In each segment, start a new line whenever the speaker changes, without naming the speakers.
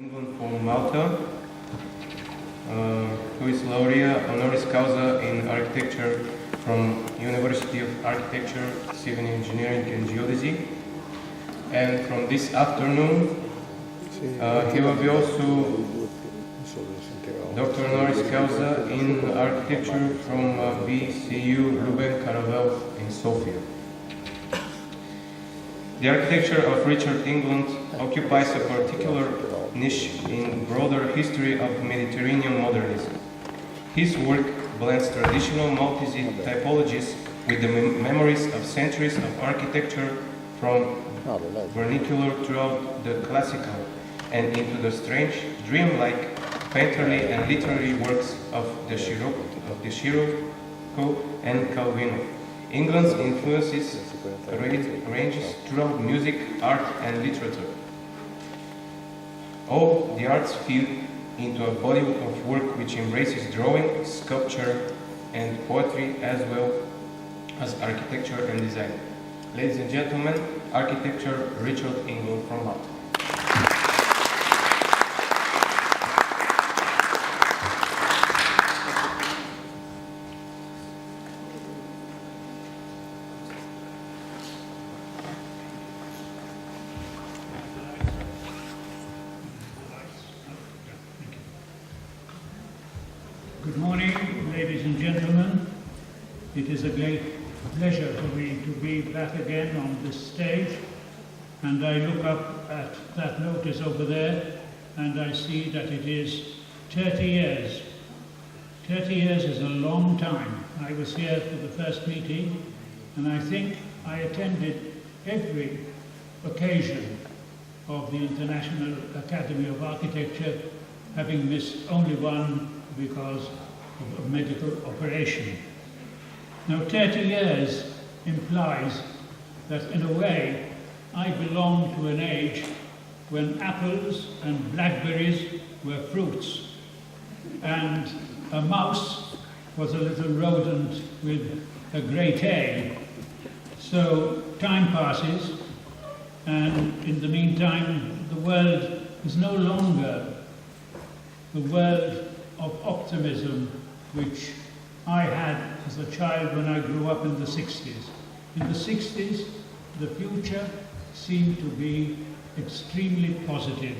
England from Malta, who is laureate honoris causa in architecture from University of Architecture, Civil Engineering and Geodesy. And from this afternoon, he will be also Doctor honoris causa in architecture from BCU Ruben Caravel in Sofia. The architecture of Richard England occupies a particular niche in broader history of Mediterranean modernism. His work blends traditional Maltese typologies with the memories of centuries of architecture from vernacular throughout the classical and into the strange, dreamlike, painterly and literary works of the Scirocco and Calvino. England's influences ranges throughout music, art and literature. All the arts feed into a body of work which embraces drawing, sculpture and poetry as well as architecture and design. Ladies and gentlemen, architecture Richard England from Malta.
Good morning, ladies and gentlemen. It is a great pleasure for me to be back again on this stage, and I look up at that notice over there and I see that it is 30 years. 30 years is a long time. I was here for the first meeting and I think I attended every occasion of the International Academy of Architecture, having missed only one because of a medical operation. Now 30 years implies that in a way I belong to an age when apples and blackberries were fruits and a mouse was a little rodent with a grey tail. So time passes and in the meantime the world is no longer the world of optimism which I had as a child when I grew up in the 60s. In the 60s, the future seemed to be extremely positive.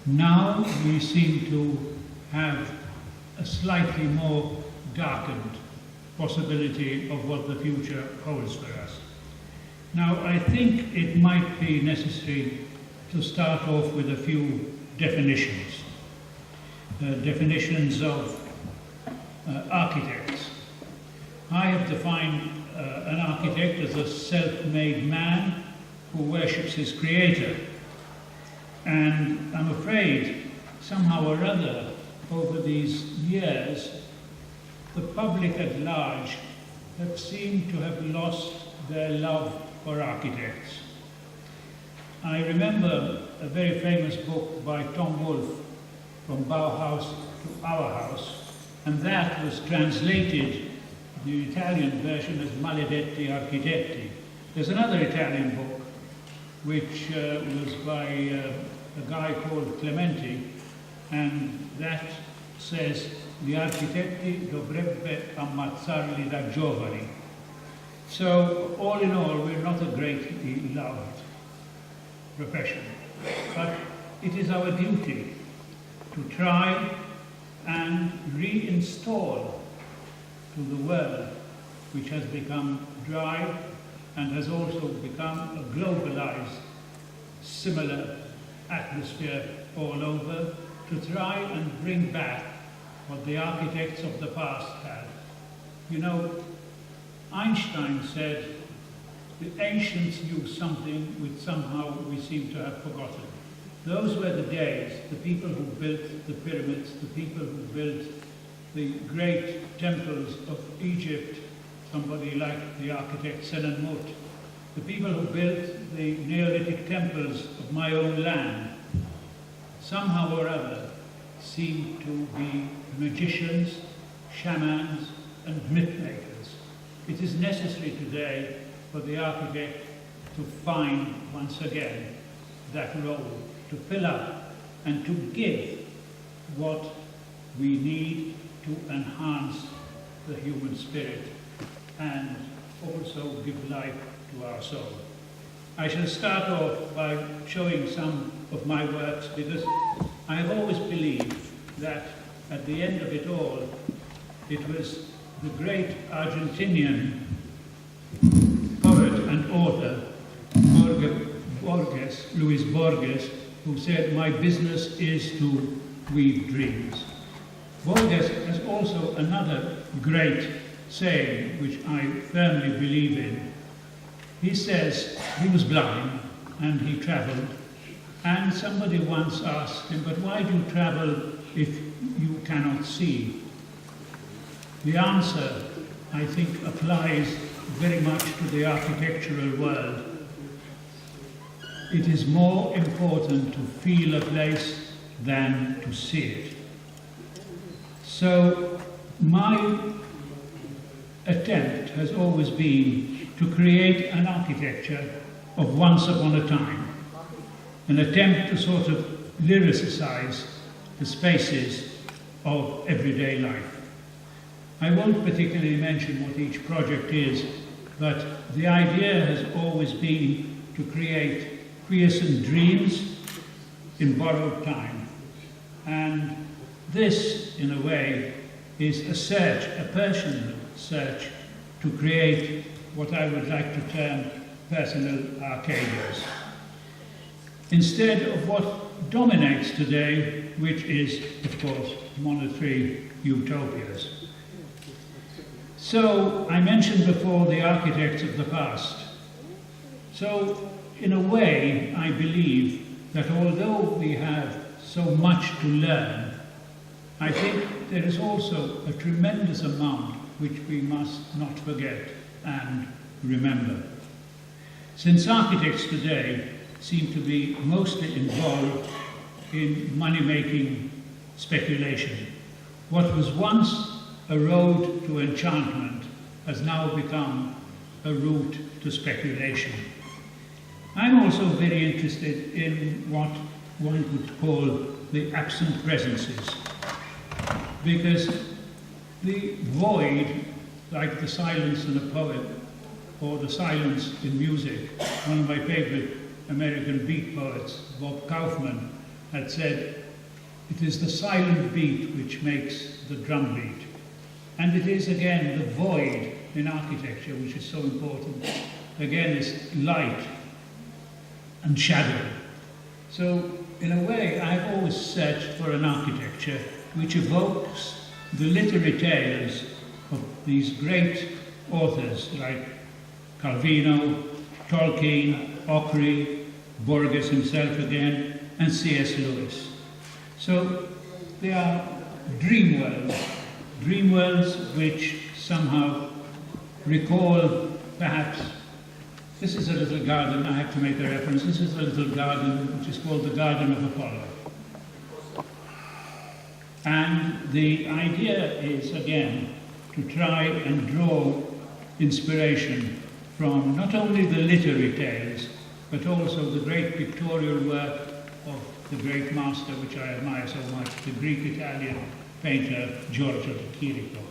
Now we seem to have a slightly more darkened possibility of what the future holds for us. Now I think it might be necessary to start off with a few definitions. Definitions of architects. I have defined an architect as a self-made man who worships his creator. And I'm afraid, somehow or other, over these years, the public at large have seemed to have lost their love for architects. I remember a very famous book by Tom Wolfe, From Bauhaus to Our House, and that was translated, the Italian version, as Maledetti Architetti. There's another Italian book which was by a guy called Clementi, and that says gli architetti dovrebbe ammazzarli da giovani. So all in all, we're not a greatly loved profession, but it is our duty to try and reinstall to the world, which has become dry and has also become a globalized, similar atmosphere all over, to try and bring back what the architects of the past had. You know, Einstein said, the ancients knew something which somehow we seem to have forgotten. Those were the days, the people who built the pyramids, the people who built the great temples of Egypt, somebody like the architect Senenmut, the people who built the Neolithic temples of my own land, somehow or other seem to be magicians, shamans, and myth-makers. It is necessary today for the architect to find, once again, that role, to fill up and to give what we need to enhance the human spirit and also give life to our soul. I shall start off by showing some of my works, because I have always believed that at the end of it all, it was the great Argentinian poet and author, Luis Borges, who said, "My business is to weave dreams." Borges has also another great saying, which I firmly believe in. He says he was blind and he traveled, and somebody once asked him, "But why do you travel if you cannot see?" The answer, I think, applies very much to the architectural world. It is more important to feel a place than to see it. So my attempt has always been to create an architecture of once upon a time, an attempt to sort of lyricize the spaces of everyday life. I won't particularly mention what each project is, but the idea has always been to create quiescent dreams in borrowed time. And this, in a way, is a search, a personal search, to create what I would like to term personal Arcadias, instead of what dominates today, which is, of course, monetary utopias. So, I mentioned before the architects of the past. So, in a way, I believe that although we have so much to learn, I think there is also a tremendous amount which we must not forget and remember. Since architects today seem to be mostly involved in money-making speculation, what was once a road to enchantment has now become a route to speculation. I'm also very interested in what one would call the absent presences, because the void, like the silence in a poet or the silence in music, one of my favorite American beat poets, Bob Kaufman, had said, "It is the silent beat which makes the drum beat." And it is again the void in architecture which is so important. Again, is light and shadow. So, in a way, I've always searched for an architecture which evokes the literary tales of these great authors like Calvino, Tolkien, Ockery, Borges himself again, and C.S. Lewis. So they are dream worlds which somehow recall, perhaps, this is a little garden, I have to make a reference, this is a little garden which is called the Garden of Apollo. And the idea is, again, to try and draw inspiration from not only the literary tales, but also the great pictorial work of the great master, which I admire so much, the Greek-Italian painter Giorgio de Chirico,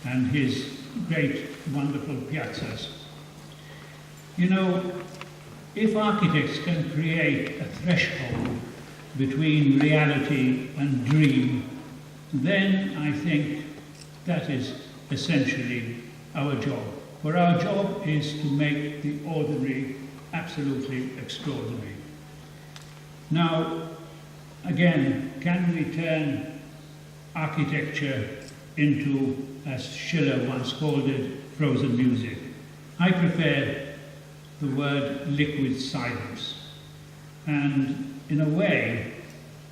and his great, wonderful piazzas. You know, if architects can create a threshold between reality and dream, then I think that is essentially our job. For our job is to make the ordinary absolutely extraordinary. Now, again, can we turn architecture into, as Schiller once called it, frozen music? I prefer the word liquid silence. And in a way,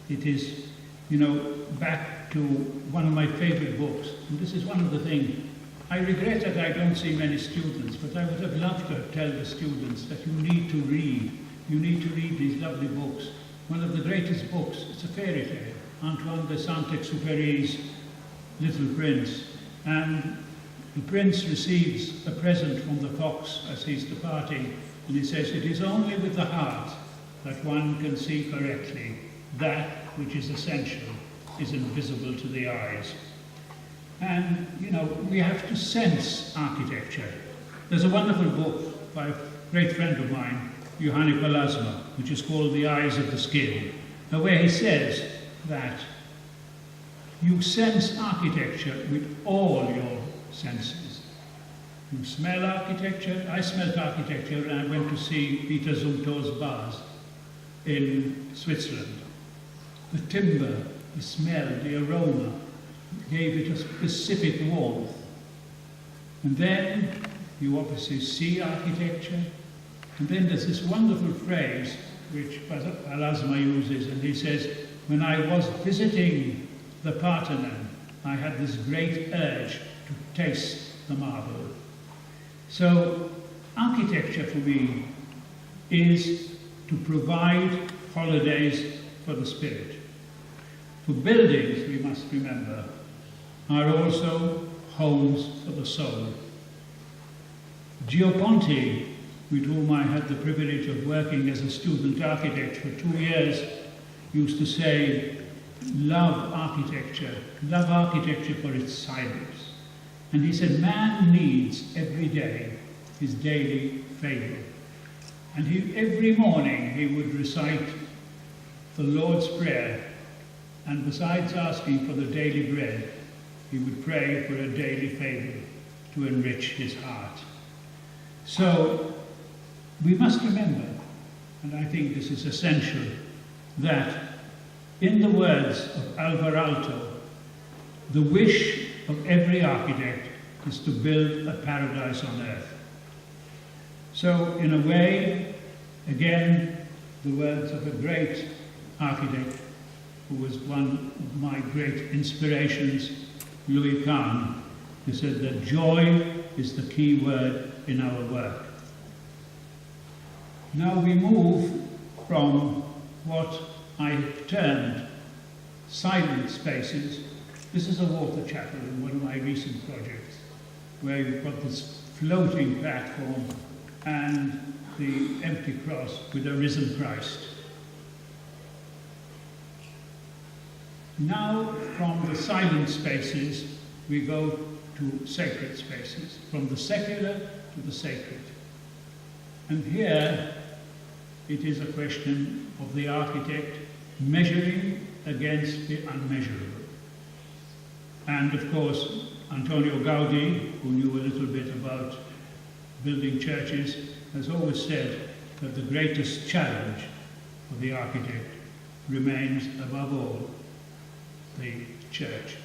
it is, you know, back to one of my favorite books. And this is one of the things, I regret that I don't see many students, but I would have loved to tell the students that you need to read. You need to read these lovely books. One of the greatest books, it's a fairy tale, Antoine de Saint-Exupéry's Little Prince. And the prince receives a present from the fox as he's departing, and he says, "It is only with the heart that one can see correctly. That which is essential is invisible to the eyes. And, you know, we have to sense architecture. There's a wonderful book by a great friend of mine, Johannes Palasma, which is called The Eyes of the Skin, where he says that you sense architecture with all your senses. You smell architecture. I smelled architecture when I went to see Peter Zumthor's vase in Switzerland. The timber, the smell, the aroma gave it a specific warmth. And then you obviously see architecture. And then there's this wonderful phrase which Palasma uses, and he says, when I was visiting the Parthenon, I had this great urge to taste the marble. So architecture for me is to provide holidays for the spirit. For buildings, we must remember, are also homes for the soul. Gio Ponti, with whom I had the privilege of working as a student architect for 2 years, used to say, love architecture for its silence. And he said, man needs every day his daily fable. And every morning he would recite the Lord's Prayer, and besides asking for the daily bread, he would pray for a daily fable to enrich his heart. So we must remember, and I think this is essential, that in the words of Alvar Aalto, the wish of every architect is to build a paradise on earth. So in a way, again, the words of a great architect who was one of my great inspirations, Louis Kahn, who said that joy is the key word in our work. Now we move from what I termed silent spaces. This is a water chapel in one of my recent projects, where you've got this floating platform and the empty cross with a risen Christ. Now, from the silent spaces, we go to sacred spaces, from the secular to the sacred. And here, it is a question of the architect measuring against the unmeasurable. And of course, Antonio Gaudi, who knew a little bit about building churches, has always said that the greatest challenge for the architect remains, above all, the church.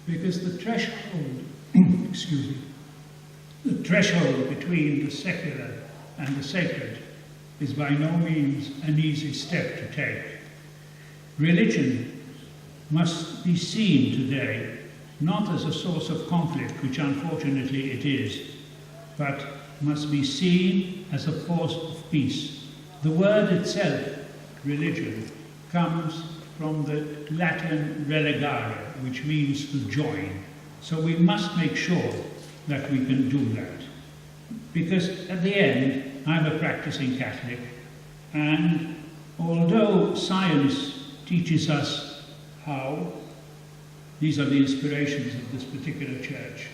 Because the threshold, excuse me, the threshold between the secular and the sacred is by no means an easy step to take. Religion must be seen today not as a source of conflict, which unfortunately it is, but must be seen as a force of peace. The word itself, religion, comes from the Latin relegare, which means to join. So we must make sure that we can do that. Because at the end, I'm a practicing Catholic, and although science teaches us how, these are the inspirations of this particular church.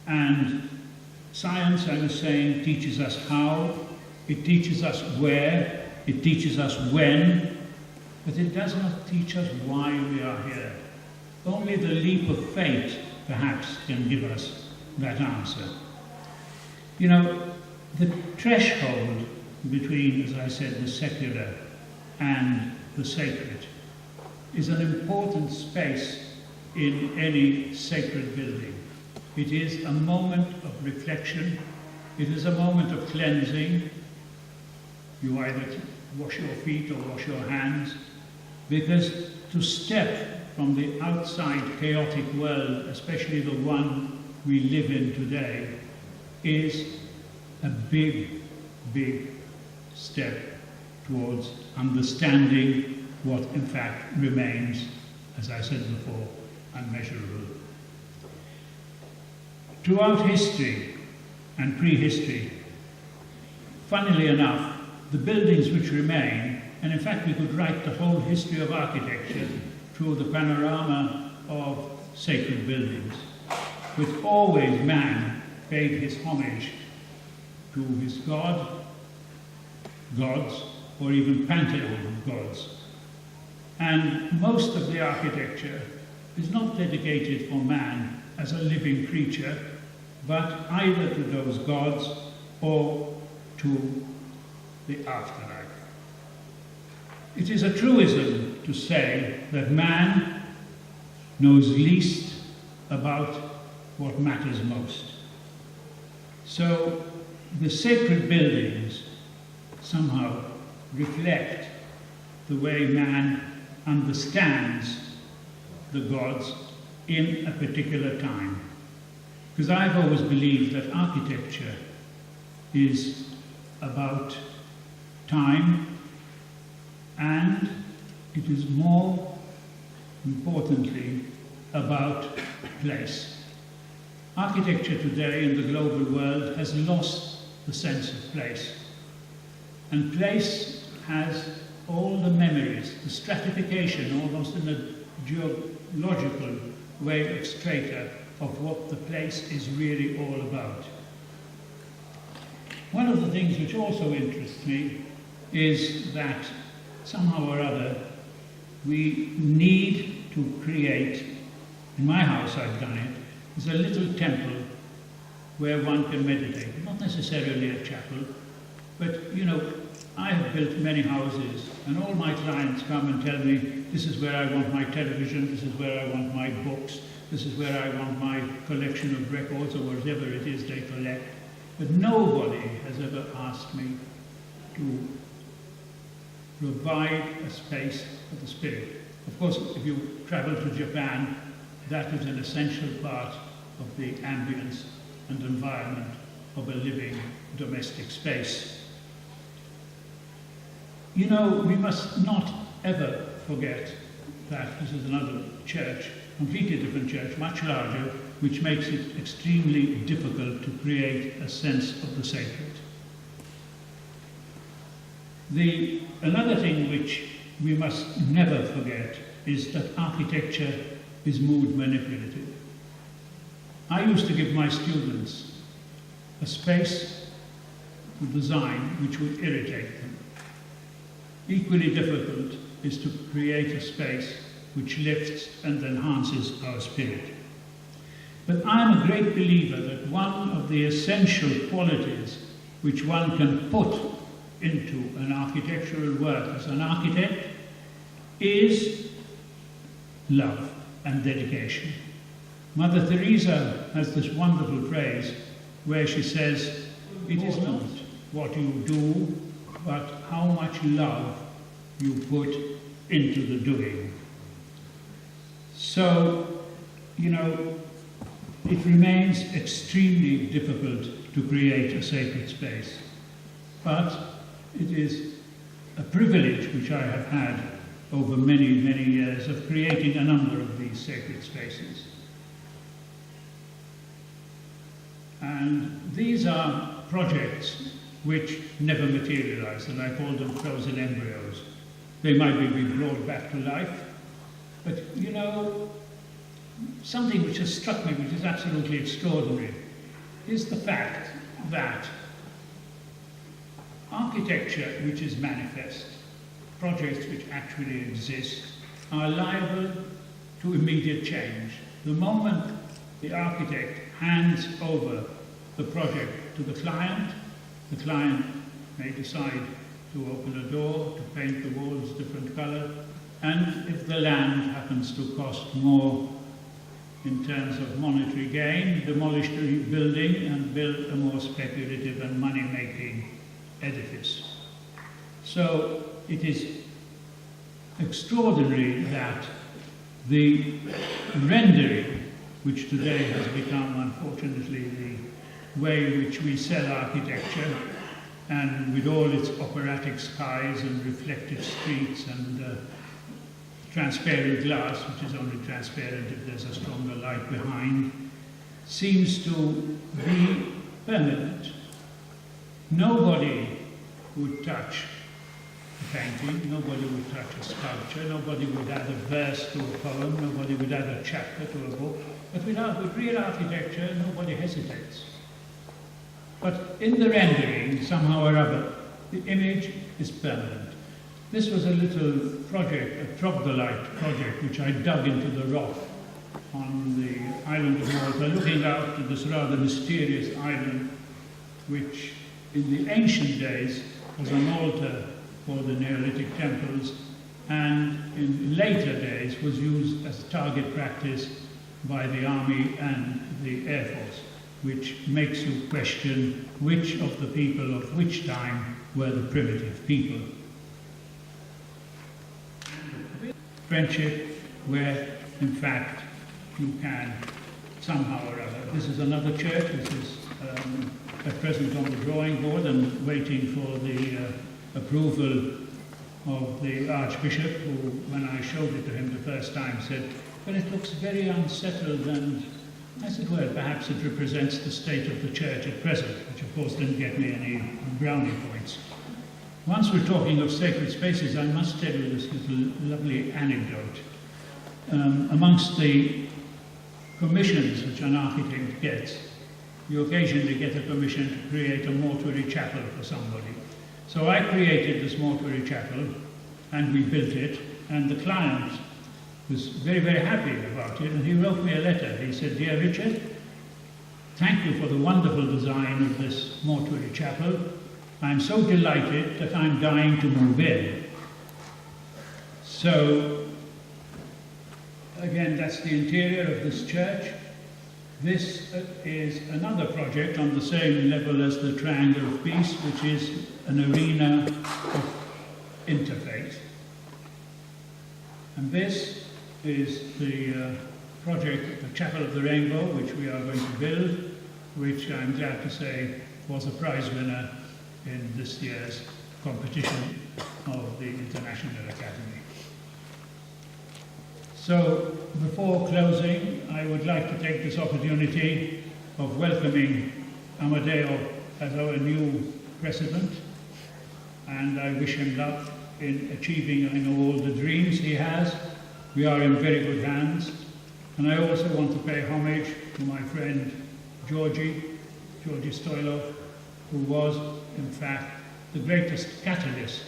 And science, I was saying, teaches us how, it teaches us where, it teaches us when, but it does not teach us why we are here. Only the leap of faith, perhaps, can give us that answer. You know, the threshold between, as I said, the secular and the sacred is an important space in any sacred building. It is a moment of reflection. It is a moment of cleansing. You either wash your feet or wash your hands, because to step from the outside chaotic world, especially the one we live in today, is a big, big step towards understanding what in fact remains, as I said before, unmeasurable. Throughout history and prehistory, funnily enough, the buildings which remain, and in fact we could write the whole history of architecture through the panorama of sacred buildings, with always man paid his homage to his god, gods, or even pantheon of gods. And most of the architecture is not dedicated for man as a living creature, but either to those gods or to the afterlife. It is a truism to say that man knows least about what matters most. So the sacred buildings somehow reflect the way man understands the gods in a particular time. Because I've always believed that architecture is about time, and it is more importantly about place. Architecture today in the global world has lost the sense of place. And place has all the memories, the stratification, almost in a geological way of strata, of what the place is really all about. One of the things which also interests me is that somehow or other we need to create, in my house I've done it, is a little temple where one can meditate. Not necessarily a chapel, but you know, I have built many houses and all my clients come and tell me, this is where I want my television, this is where I want my books, this is where I want my collection of records or whatever it is they collect. But nobody has ever asked me to provide a space for the spirit. Of course, if you travel to Japan, that is an essential part of the ambience and environment of a living domestic space. You know, we must not ever forget that this is another church, completely different church, much larger, which makes it extremely difficult to create a sense of the sacred. Another thing which we must never forget is that architecture is mood manipulative. I used to give my students a space to design which would irritate them. Equally difficult is to create a space which lifts and enhances our spirit. But I'm a great believer that one of the essential qualities which one can put into an architectural work as an architect is love and dedication. Mother Teresa has this wonderful phrase where she says, it is not what you do, but how much love you put into the doing. So, you know, it remains extremely difficult to create a sacred space, but it is a privilege which I have had over many, many years of creating a number of these sacred spaces. And these are projects which never materialize, and I call them frozen embryos. They might be brought back to life, but you know, something which has struck me, which is absolutely extraordinary, is the fact that architecture which is manifest, projects which actually exist, are liable to immediate change. The moment the architect hands over the project to the client may decide to open a door, to paint the walls different color, and if the land happens to cost more in terms of monetary gain, demolish the building and build a more speculative and money-making edifice. So it is extraordinary that the rendering, which today has become, unfortunately, the way in which we sell architecture, and with all its operatic skies and reflective streets and transparent glass, which is only transparent if there's a stronger light behind, seems to be permanent. Nobody would touch a painting, nobody would touch a sculpture, nobody would add a verse to a poem, nobody would add a chapter to a book. But with real architecture, nobody hesitates. But in the rendering, somehow or other, the image is permanent. This was a little project, a troglodyte project, which I dug into the rock on the island of Malta, looking out to this rather mysterious island, which in the ancient days was an altar for the Neolithic temples, and in later days was used as target practice by the army and the air force, which makes you question which of the people of which time were the primitive people. Friendship, where in fact you can somehow or other. This is another church. This is at present on the drawing board and waiting for the approval of the Archbishop, who, when I showed it to him the first time, said, well, it looks very unsettled, and I said, well, perhaps it represents the state of the church at present, which of course didn't get me any brownie points. Once we're talking of sacred spaces, I must tell you this little lovely anecdote. Amongst the commissions which an architect gets, you occasionally get a commission to create a mortuary chapel for somebody. So I created this mortuary chapel, and we built it, and the client was very, very happy about it, and he wrote me a letter. He said, "Dear Richard, thank you for the wonderful design of this mortuary chapel. I'm so delighted that I'm dying to move in." So, again, that's the interior of this church. This is another project on the same level as the Triangle of Peace, which is an arena of interfaith. And this is the project, the Chapel of the Rainbow, which we are going to build, which I'm glad to say was a prize winner in this year's competition of the International Academy. So, before closing, I would like to take this opportunity of welcoming Amadeo as our new president, and I wish him luck in achieving, I know, all the dreams he has. We are in very good hands. And I also want to pay homage to my friend Georgi Stoilov, who was, in fact, the greatest catalyst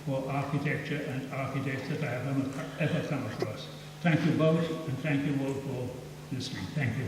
for architecture and architects that I have ever come across. Thank you both, and thank you all for listening. Thank you.